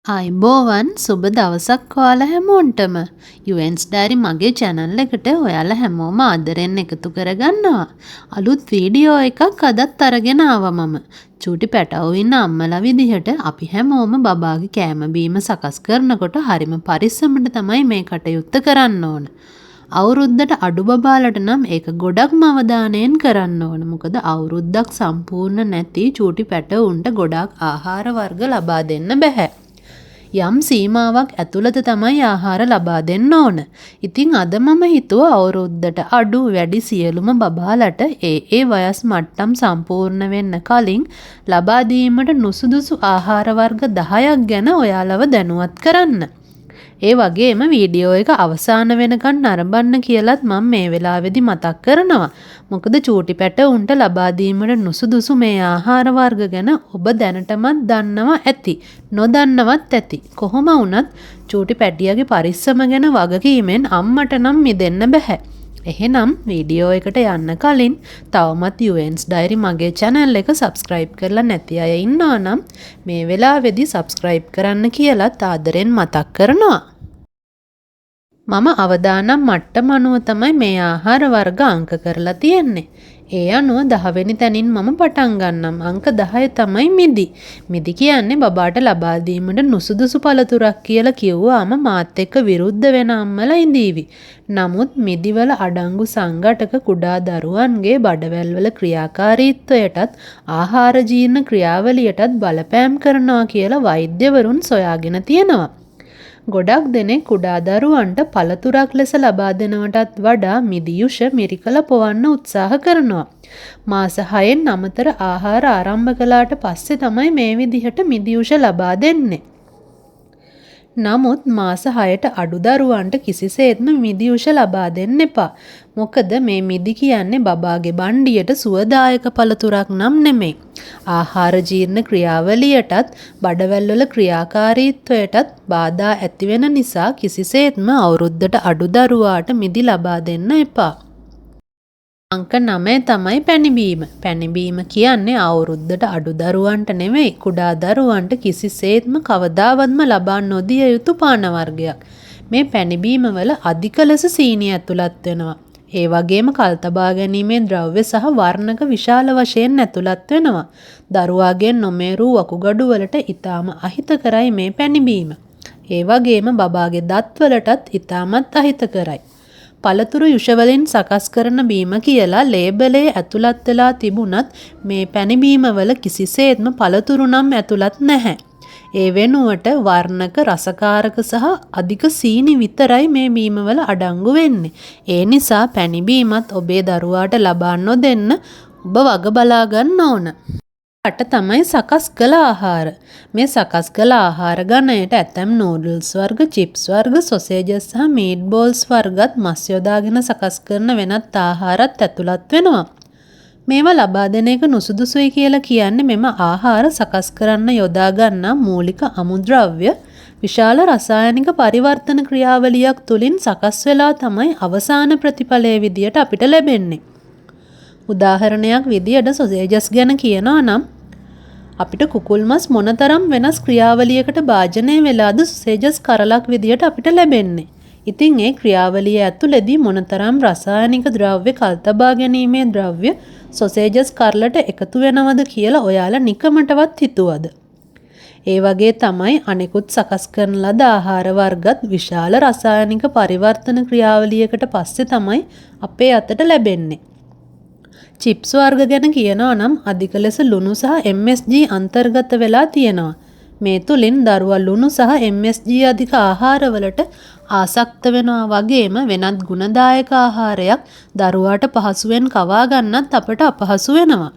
අයිබෝවන් සුබ දවසක් ඔයාලා හැමෝන්ටම යුඑන්ස් ඩයරි මගේ channel එකට ඔයාලා හැමෝම ආදරෙන් එකතු කරගන්නවා. අලුත් වීඩියෝ එකක් අදත් අරගෙන ආවා මම. චූටි පැටවෝ ඉන්න අම්මලා විදිහට අපි හැමෝම බබාගේ කෑම බීම සකස් කරනකොට හරිම පරිස්සමට තමයි මේ කටයුත්ත කරන්න ඕන. අවුරුද්දට අඩු බබාලට නම් ඒක ගොඩක්ම අවධානයෙන් කරන්න ඕන. මොකද අවුරුද්දක් සම්පූර්ණ නැති චූටි පැටවුන්ට ගොඩාක් ආහාර වර්ග ලබා දෙන්න බෑ. යම් සීමාවක් ඇතුළත තමයි ආහාර ලබා දෙන්න ඕන. ඉතින් අද මම හිතුවා අවුරුද්දට අඩු වැඩි සියලුම බබාලට ඒ වයස් මට්ටම් සම්පූර්ණ වෙන්න කලින් ලබා දීමට නුසුදුසු ආහාර වර්ග 10ක් ගැන ඔයාලව දැනුවත් කරන්න. ඒ වගේම වීඩියෝ එක අවසාන වෙනකන් නරඹන්න කියලත් මම මේ වෙලාවේදී මතක් කරනවා. මොකද චූටි පැටවුන්ට ලබා දීමට නුසුදුසු මේ ආහාර වර්ග ගැන ඔබ දැනටමත් දන්නවා ඇති. නොදන්නවත් ඇති. කොහොම වුණත් චූටි පැටියාගේ පරිස්සම ගැන වගකීමෙන් අම්මට නම් මිදෙන්න බෑ. එහෙනම් වීඩියෝ එකට යන්න කලින් තවමත් යුඑන්ස් ඩයරි මගේ channel එක subscribe කරලා නැති අය ඉන්නවා නම් මේ වෙලාවේදී subscribe කරන්න කියලාත් ආදරෙන් මතක් කරනවා. මම අවදානම් මට්ටම අනුව තමයි මේ ආහාර වර්ග අංක කරලා තියෙන්නේ. ඒ අනුව 10 වෙනි තැනින් මම පටන් ගන්නම්. අංක 10 තමයි මිදි. මිදි කියන්නේ බබාට ලබා දීමට නුසුදුසු පළතුරක් කියලා කිව්වාම මාත් එක්ක විරුද්ධ වෙන අම්මලා ඉඳීවි. නමුත් මිදිවල අඩංගු සංඝටක කුඩා දරුවන්ගේ බඩවැල්වල ක්‍රියාකාරීත්වයටත් ආහාර ජීර්ණ ක්‍රියාවලියටත් බලපෑම් කරනවා කියලා වෛද්‍යවරුන් සොයාගෙන තියෙනවා. ගොඩක් දෙනෙක් කුඩා දරුවන්ට පළතුරක් ලෙස ලබා දෙනවටත් වඩා මිදියුෂ මිරිකල පොවන්න උත්සාහ කරනවා. මාස 6න් අමතර ආහාර ආරම්භ කළාට පස්සේ තමයි මේ විදිහට මිදියුෂ ලබා දෙන්නේ. නමුත් මාස 6ට අඩු දරුවන්ට කිසිසේත්ම මිදියුෂ ලබා දෙන්න එපා. මොකද මේ මිදි කියන්නේ බබාගේ බණ්ඩියට සුවදායක පළතුරක් නම් නෙමෙයි. ආහාර ජීර්ණ ක්‍රියාවලියටත් බඩවැල්වල ක්‍රියාකාරීත්වයටත් බාධා ඇති වෙන නිසා කිසිසේත්ම අවුරුද්දට අඩු දරුවාට මිදි ලබා දෙන්න එපා. අංක 9 තමයි පැණිබීම. පැණිබීම කියන්නේ අවුරුද්දට අඩු දරුවන්ට නෙවෙයි කුඩා දරුවන්ට කිසිසේත්ම කවදාවත්ම ලබා නොදිය යුතු පාන වර්ගයක්. මේ පැණිබීම වල අධික ලෙස සීනි ඇතුළත් වෙනවා. ඒ වගේම කල් තබා ගැනීමේ ද්‍රව්‍ය සහ වර්ණක විශාල වශයෙන් ඇතුළත් වෙනවා. දරුවාගේ නොමේරූ වකුගඩු වලට ඊටාම අහිතකරයි මේ පැණිබීම. ඒ වගේම බබාගේ දත් වලටත් ඊටාමත් අහිතකරයි. පළතුරු යුෂවලින් සකස් කරන බීම කියලා ලේබලේ ඇතුළත් වෙලා තිබුණත් මේ පැණිබීම වල කිසිසේත්ම පළතුරු නම් ඇතුළත් නැහැ. ඒ වෙනුවට වර්ණක රසකාරක සහ අධික සීනි විතරයි මේ බීමවල අඩංගු වෙන්නේ. ඒ නිසා පැණිබීමත් ඔබේ දරුවාට ලබා නොදෙන්න ඔබ වග බලා ගන්න ඕන. අට තමයි සකස් කළ ආහාර. මේ සකස් කළ ආහාර ගණයට ඇතැම් නූඩල්ස් වර්ග, චිප්ස් වර්ග, සොසේජස් සහ මීට් බෝල්ස් වර්ගත් මස් යොදාගෙන සකස් කරන වෙනත් ආහාරත් ඇතුළත් වෙනවා. මේවා ලබා දෙන එක නුසුදුසුයි කියලා කියන්නේ මෙම ආහාර සකස් කරන්න යොදා ගන්නා මූලික අමුද්‍රව්‍ය විශාල රසායනික පරිවර්තන ක්‍රියාවලියක් තුලින් සකස් වෙලා තමයි අවසාන ප්‍රතිඵලයේ විදියට අපිට ලැබෙන්නේ. උදාහරණයක් විදියට සොසේජස් ගැන කියනවා නම් අපිට කුකුල් මස් මොනතරම් වෙනස් ක්‍රියාවලියකට භාජනය වෙලාද සොසේජස් කරලක් විදියට අපිට ලැබෙන්නේ. ඉතින් ඒ ක්‍රියාවලිය ඇතුළේදී මොනතරම් රසායනික ද්‍රව්‍ය කල්තබා ගැනීමේ ද්‍රව්‍ය සොසේජස් කරලට එකතු වෙනවද කියලා ඔයාලා නිකමටවත් හිතුවද? ඒ වගේ තමයි අනෙකුත් සකස් කරන ලද ආහාර වර්ගත් විශාල රසායනික පරිවර්තන ක්‍රියාවලියකට පස්සේ තමයි අපේ අතට ලැබෙන්නේ. චිප්ස් වර්ග ගැන කියනවා නම් අධික ලෙස ලුණු සහ MSG අන්තර්ගත වෙලා තියෙනවා. මේ තුලින් දරුවා ලුණු සහ MSG අධික ආහාරවලට ආසක්ත වෙනවා වගේම වෙනත් ගුණදායක ආහාරයක් දරුවාට පහසුවෙන් කවා ගන්නත් අපට අපහසු වෙනවා.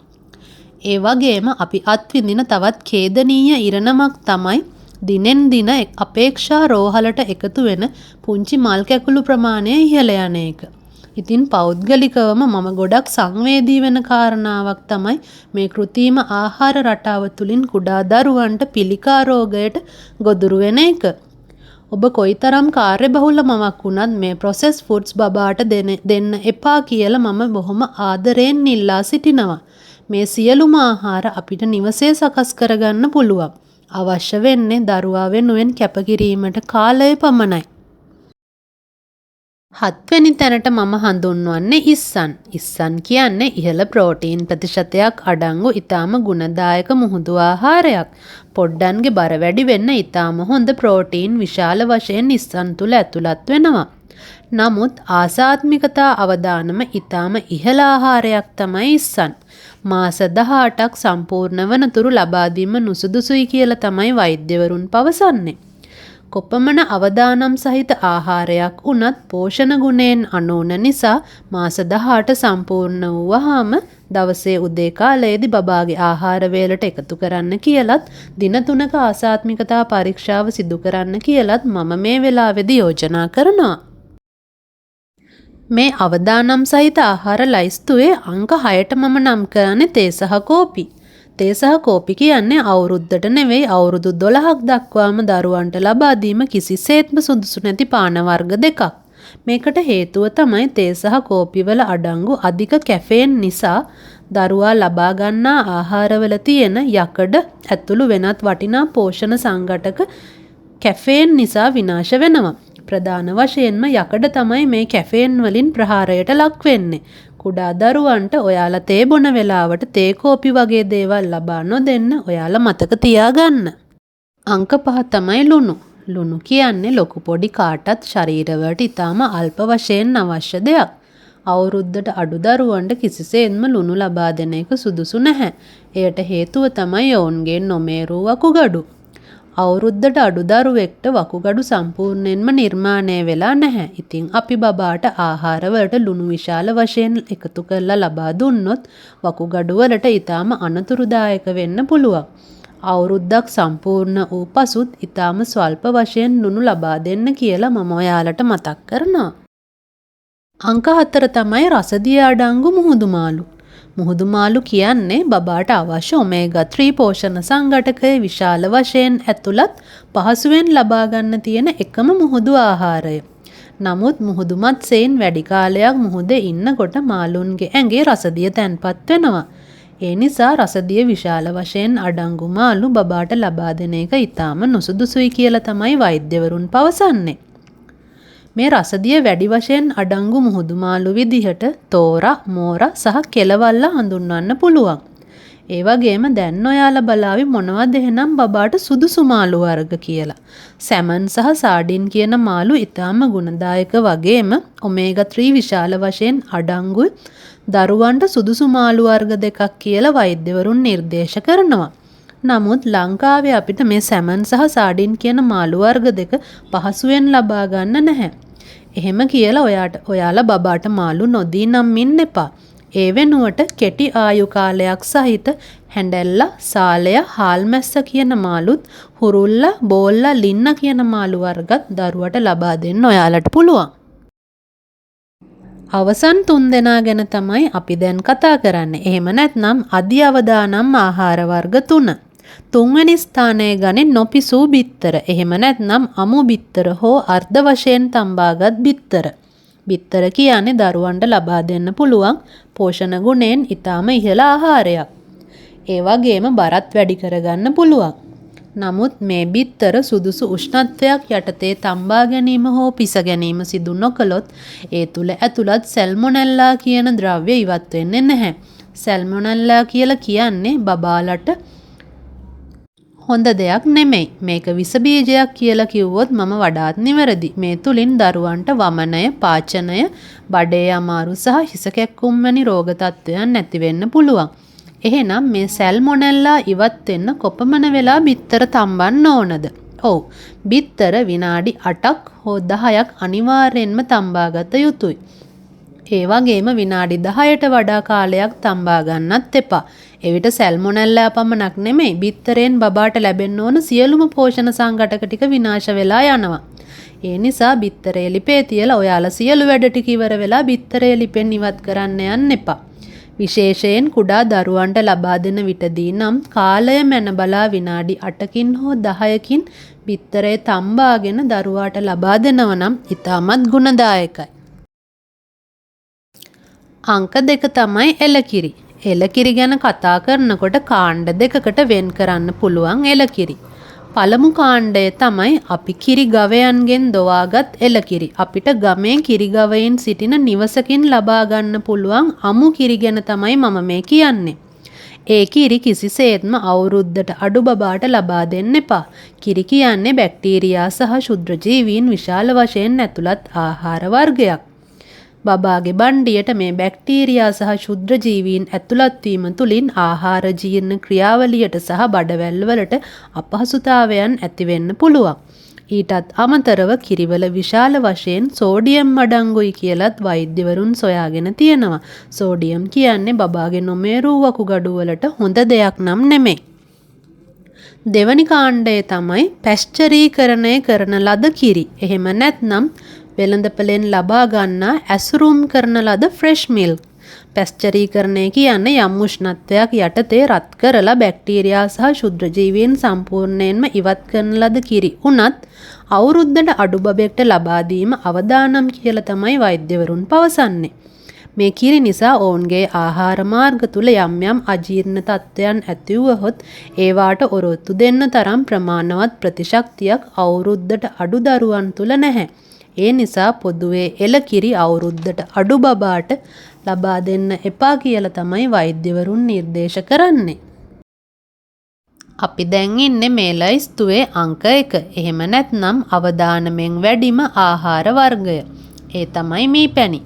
ඒ වගේම අපි අත්විඳින තවත් ඛේදනීය ඉරණමක් තමයි දිනෙන් දින අපේක්ෂා රෝහලට එකතු වෙන පුංචි මල් කැකුළු ප්‍රමාණය ඉහළ යන එක. ඉතින් පෞද්ගලිකවම මම ගොඩක් සංවේදී වෙන කාරණාවක් තමයි මේ කෘත්‍රිම ආහාර රටාව තුලින් කුඩා දරුවන්ට පිළිකා රෝගයට ගොදුරු වෙන එක. ඔබ කොයිතරම් කාර්යබහුල මමක් වුණත් මේ processed foods බබාට දෙන්න එපා කියලා මම බොහොම ආදරයෙන් ඉල්ලා සිටිනවා. මේ සියලුම ආහාර අපිට නිවසේ සකස් කරගන්න පුළුවන්. අවශ්‍ය වෙන්නේ දරුවා වෙනුවෙන් කැපකිරීමට කාලය පමණයි. 7 වෙනි තැනට මම හඳුන්වන්නේ ඉස්සන්. ඉස්සන් කියන්නේ ඉහළ ප්‍රෝටීන් ප්‍රතිශතයක් අඩංගු ඊටාම ගුණදායක මුහුදු ආහාරයක්. පොඩ්ඩන්ගේ බර වැඩි වෙන්න ඊටාම හොඳ ප්‍රෝටීන් විශාල වශයෙන් ඉස්සන් තුල ඇතුළත් වෙනවා. නමුත් ආසාත්මිකතා අවදානම ඊටාම ඉහළ ආහාරයක් තමයි ඉස්සන්. මාස 18ක් සම්පූර්ණ වනතුරු ලබා දීම නුසුදුසුයි කියලා තමයි වෛද්‍යවරුන් පවසන්නේ. කොපමණ අවදානම් සහිත ආහාරයක් වුණත් පෝෂණ ගුණයෙන් අනෝන නිසා මාස 18 සම්පූර්ණ වුවහම දවසේ උදේ කාලයේදී බබාගේ ආහාර වේලට එකතු කරන්න කියලත් දින 3ක ආසාත්මිකතා පරීක්ෂාව සිදු කරන්න කියලත් මම මේ වෙලාවේදී යෝජනා කරනවා. මේ අවදානම් සහිත ආහාර ලයිස්තුවේ අංක 6ට මම නම් කරන්නේ තේ සහ කෝපි. තේ සහ කෝපි කියන්නේ අවුරුද්දට නෙවෙයි අවුරුදු 12ක් දක්වාම දරුවන්ට ලබා දීම කිසිසේත්ම සුදුසු නැති පාන වර්ග දෙකක්. මේකට හේතුව තමයි තේ සහ කෝපි වල අඩංගු අධික කැෆේන් නිසා දරුවා ලබා ගන්නා ආහාරවල තියෙන යකඩ ඇතුළු වෙනත් වටිනා පෝෂණ සංඝටක කැෆේන් නිසා විනාශ වෙනවා. ප්‍රධාන වශයෙන්ම යකඩ තමයි මේ කැෆේන් වලින් ප්‍රහාරයට ලක් වෙන්නේ. කුඩා දරුවන්ට ඔයාලා තේ බොන වෙලාවට තේ කෝපි වගේ දේවල් ලබා නොදෙන්න ඔයාලා මතක තියාගන්න. අංක 5 තමයි ලුණු. ලුණු කියන්නේ ලොකු පොඩි කාටත් ශරීරවලට ඉතාම අල්ප වශයෙන් අවශ්‍ය දෙයක්. අවුරුද්දට අඩු දරුවන්ට කිසිසේත්ම ලුණු ලබා දෙන එක සුදුසු නැහැ. එයට හේතුව තමයි ඔවුන්ගේ නොමේරූ වකුගඩු. අවුරුද්දට අඩු දරුවෙක්ට වකුගඩු සම්පූර්ණයෙන්ම නිර්මාණය වෙලා නැහැ. ඉතින් අපි බබාට ආහාරවලට ලුණු විශාල වශයෙන් එකතු කරලා ලබා දුන්නොත් වකුගඩු වලට ඊටාම අනතුරුදායක වෙන්න පුළුවන්. අවුරුද්දක් සම්පූර්ණ වූ පසුත් ඊටාම ස්වල්ප වශයෙන් ලුණු ලබා දෙන්න කියලා මම ඔයාලට මතක් කරනවා. අංක 4 තමයි රසදිය අඩංගු මුහුදු මාළු. මුහුදු මාළු කියන්නේ බබාට අවශ්‍ය ඔමේගා 3 පෝෂණ සංඝටකයේ විශාල වශයෙන් ඇතුළත් පහසුවෙන් ලබා ගන්න තියෙන එකම මුහුදු ආහාරය. නමුත් මුහුදු මත්ස්‍යයෙන් වැඩි කාලයක් මුහුදේ ඉන්නකොට මාළුන්ගේ ඇඟේ රසදිය තැන්පත් වෙනවා. ඒ නිසා රසදිය විශාල වශයෙන් අඩංගු මාළු බබාට ලබා දෙන එක ඊටාම නුසුදුසුයි කියලා තමයි වෛද්‍යවරුන් පවසන්නේ. මේ රසදිය වැඩි වශයෙන් අඩංගු මුහුදු මාළු විදිහට තෝරා, මෝරා සහ කෙලවල්ලා හඳුන්වන්න පුළුවන්. ඒ වගේම දැන් ඔයාලා බලාවි මොනවද එහෙනම් බබාට සුදුසු මාළු වර්ග කියලා. සැමන් සහ සාඩින් කියන මාළු ඊටාම ගුණදායක වගේම ඔමේගා 3 විශාල වශයෙන් අඩංගු දරුවන්ට සුදුසු මාළු වර්ග දෙකක් කියලා වෛද්‍යවරුන් නිර්දේශ කරනවා. නමුත් ලංකාවේ අපිට මේ සැමන් සහ සාඩින් කියන මාළු වර්ග දෙක පහසුවෙන් ලබා ගන්න නැහැ. එහෙම කියලා ඔයාලා බබාට මාළු නොදී නම් ඉන්න එපා. ඒ වෙනුවට කෙටි ආයු කාලයක් සහිත හැඬැල්ලා, සාලය, හාල්මැස්ස කියන මාළුත්, හුරුල්ලා, බෝල්ලා, ලින්න කියන මාළු වර්ගත් දරුවට ලබා දෙන්න ඔයාලට පුළුවන්. අවසන් 3 දෙනා ගැන තමයි අපි දැන් කතා කරන්නේ. එහෙම නැත්නම් අධි අවදානම් ආහාර වර්ග 3. 3 වෙනි ස්ථානයේ ගන්නේ නොපිසූ බිත්තර. එහෙම නැත්නම් අමු බිත්තර හෝ අර්ධ වශයෙන් තම්බාගත් බිත්තර. බිත්තර කියන්නේ දරුවන්ට ලබා දෙන්න පුළුවන් පෝෂණ ගුණයෙන් ඊටාම ඉහළ ආහාරයක්. ඒ වගේම බරත් වැඩි කරගන්න පුළුවන්. නමුත් මේ බිත්තර සුදුසු උෂ්ණත්වයක් යටතේ තම්බා ගැනීම හෝ පිස ගැනීම සිදු නොකළොත් ඒ තුල ඇතුළත් සැල්මොනෙල්ලා කියන ද්‍රව්‍ය ඉවත් වෙන්නේ නැහැ. සැල්මොනෙල්ලා කියලා කියන්නේ බබාලට හොඳ දෙයක් නෙමෙයි. මේක විස බීජයක් කියලා කිව්වොත් මම වඩාත් නිවැරදි. මේ තුලින් දරුවන්ට වමනය, පාචනය, බඩේ අමාරු සහ හිස කැක්කුම් වැනි රෝග තත්ත්වයන් නැති වෙන්න පුළුවන්. එහෙනම් මේ සැල්මොනෙල්ලා ඉවත් වෙන්න කොපමණ වෙලා බිත්තර තම්බන්න ඕනද? ඔව්. බිත්තර විනාඩි 8ක් හෝ 10ක් අනිවාර්යෙන්ම තම්බා ගත යුතුයි. ඒ වගේම විනාඩි 10ට වඩා කාලයක් තම්බා ගන්නත් එපා. එවිට සැල්මොනෙල්ලා පමණක් නෙමෙයි බිත්තරෙන් බබාට ලැබෙන්න ඕන සියලුම පෝෂණ සංඝටක ටික විනාශ වෙලා යනවා. ඒ නිසා බිත්තරේ ලිපේ තියලා ඔයාලා සියලු වැඩ ටික ඉවර වෙලා බිත්තරේ ලිපෙන් ඉවත් කරන්න යන්න එපා. විශේෂයෙන් කුඩා දරුවන්ට ලබා දෙන විටදී නම් කාලය මැන බලා විනාඩි 8කින් හෝ 10කින් බිත්තරේ තම්බාගෙන දරුවාට ලබා දෙනවා නම් ඉතාමත් ගුණදායකයි. අංක 2 තමයි එලකිරි. එලකිරි ගැන කතා කරනකොට කාණ්ඩ දෙකකට වෙන් කරන්න පුළුවන් එලකිරි. පළමු කාණ්ඩය තමයි අපි කිරි ගවයන්ගෙන් දොවාගත් එළකිරි. අපිට ගමේ කිරි ගවයින් සිටින නිවසකින් ලබා ගන්න පුළුවන් අමු කිරි ගැන තමයි මම මේ කියන්නේ. ඒ කිරි කිසිසේත්ම අවුරුද්දට අඩු බබාට ලබා දෙන්න එපා. කිරි කියන්නේ බැක්ටීරියා සහ ක්ෂුද්‍රජීවීන් විශාල වශයෙන් ඇතුළත් ආහාර වර්ගයක්. බබාගේ බණ්ඩියට මේ බැක්ටීරියා සහ ක්ෂුද්‍රජීවීන් ඇතුළත් වීම තුළින් ආහාර ජීර්ණ ක්‍රියාවලියට සහ බඩවැල් වලට අපහසුතාවයන් ඇති වෙන්න පුළුවන්. ඊටත් අමතරව කිරිවල විශාල වශයෙන් සෝඩියම් අඩංගුයි කියලත් වෛද්‍යවරුන් සොයාගෙන තියෙනවා. සෝඩියම් කියන්නේ බබාගේ නොමේරූ වකුගඩු වලට හොඳ දෙයක් නම් නෙමෙයි. දෙවනි කාණ්ඩය තමයි පැස්චරීකරණය කරන ලද කිරි. එහෙම නැත්නම් වෙළඳපළෙන් ලබා ගන්නා ඇසුරුම් කරන ලද ෆ්‍රෙෂ් මිල්ක්. පැස්චරීකරණය කියන්නේ යම් උෂ්ණත්වයක් යටතේ රත් කරලා බැක්ටීරියා සහ ක්ෂුද්‍රජීවීන් සම්පූර්ණයෙන්ම ඉවත් කරන ලද කිරි. උනත් අවුරුද්දට අඩු බබෙක්ට ලබා දීම අවදානම් කියලා තමයි වෛද්‍යවරුන් පවසන්නේ. මේ කිරි නිසා ඔවුන්ගේ ආහාර මාර්ග තුල යම් යම් අජීර්ණ තත්ත්වයන් ඇති වුවහොත් ඒවාට ඔරොත්තු දෙන්න තරම් ප්‍රමාණවත් ප්‍රතිශක්තියක් අවුරුද්දට අඩු දරුවන් තුල නැහැ. ඒ නිසා පොදුවේ එළකිරි අවුරුද්දට අඩු බබාට ලබා දෙන්න එපා කියලා තමයි වෛද්‍යවරුන් නිර්දේශ කරන්නේ. අපි දැන් ඉන්නේ මේ ලයිස්තුවේ අංක 1. එහෙම නැත්නම් අවදානමෙන් වැඩිම ආහාර වර්ගය. ඒ තමයි මීපැණි.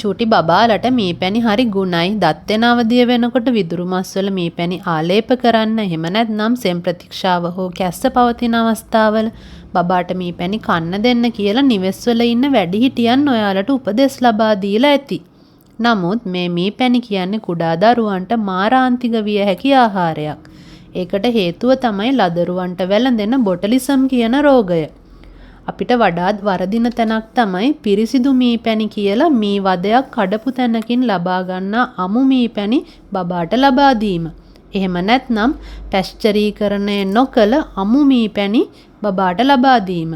චූටි බබාලට මීපැණි හරි ගුණයි. දත් වෙන අවදිය වෙනකොට විදුරු මස්වල මීපැණි ආලේප කරන්න. එහෙම නැත්නම් සෙම් ප්‍රතික්ෂාව හෝ කැස්ස පවතින අවස්ථාවල බබාට මීපැණි කන්න දෙන්න කියලා නිවෙස්වල ඉන්න වැඩිහිටියන් ඔයාලට උපදෙස් ලබා දීලා ඇති. නමුත් මේ මීපැණි කියන්නේ කුඩා දරුවන්ට මාරාන්තික විය හැකි ආහාරයක්. ඒකට හේතුව තමයි ලදරුවන්ට වැළඳෙන බොටලිසම් කියන රෝගය. අපිට වඩාත් වරදින තැනක් තමයි පිරිසිදු මීපැණි කියලා මී වදයක් කඩපු තැනකින් ලබා ගන්නා අමු මීපැණි බබාට ලබා දීම. එහෙම නැත්නම් පැස්චරීකරණය නොකළ අමු මීපැණි බබාට ලබා දීම.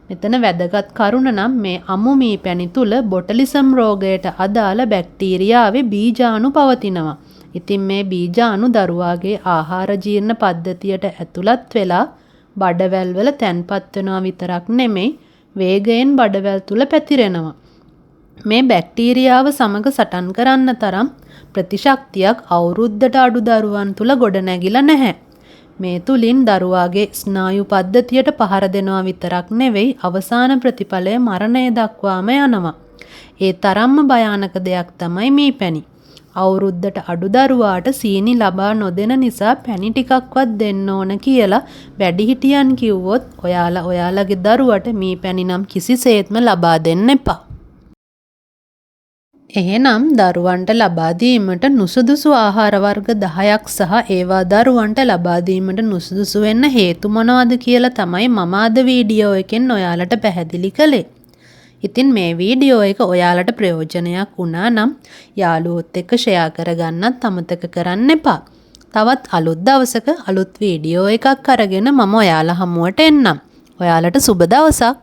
මෙතන වැදගත් කරුණ නම් මේ අමු මීපැණි තුල බොටලිසම් රෝගයට අදාළ බැක්ටීරියාවේ බීජාණු පවතිනවා. ඉතින් මේ බීජාණු දරුවාගේ ආහාර ජීර්ණ පද්ධතියට ඇතුළත් වෙලා බඩවැල් වල තැන්පත් වෙනවා විතරක් නෙමෙයි වේගයෙන් බඩවැල් තුල පැතිරෙනවා. මේ බැක්ටීරියාව සමග සටන් කරන්න තරම් ප්‍රතිශක්තියක් අවුරුද්දට අඩු දරුවන් තුල ගොඩ නැගිලා නැහැ. මේ තුලින් දරුවාගේ ස්නායු පද්ධතියට පහර දෙනවා විතරක් නෙවෙයි අවසාන ප්‍රතිඵලය මරණය දක්වාම යනවා. ඒ තරම්ම භයානක දෙයක් තමයි මීපැණි. අවුරුද්දට අඩු දරුවාට සීනි ලබා නොදෙන නිසා පැණි ටිකක්වත් දෙන්න ඕන කියලා වැඩිහිටියන් කිව්වොත් ඔයාලගේ දරුවට මීපැණි නම් කිසිසේත්ම ලබා දෙන්න එපා. එහෙනම් දරුවන්ට ලබා දීමට නුසුදුසු ආහාර වර්ග 10ක් සහ ඒවා දරුවන්ට ලබා දීමට නුසුදුසු වෙන්න හේතු මොනවද කියලා තමයි මම අද වීඩියෝ එකෙන් ඔයාලට පැහැදිලි කළේ. ඉතින් මේ වීඩියෝ එක ඔයාලට ප්‍රයෝජනයක් වුණා නම් යාළුවොත් එක්ක ෂෙයා කරගන්නත් අමතක කරන්න එපා. තවත් අලුත් දවසක අලුත් වීඩියෝ එකක් අරගෙන මම ඔයාලා හමුවට එන්නම්. ඔයාලට සුබ දවසක්.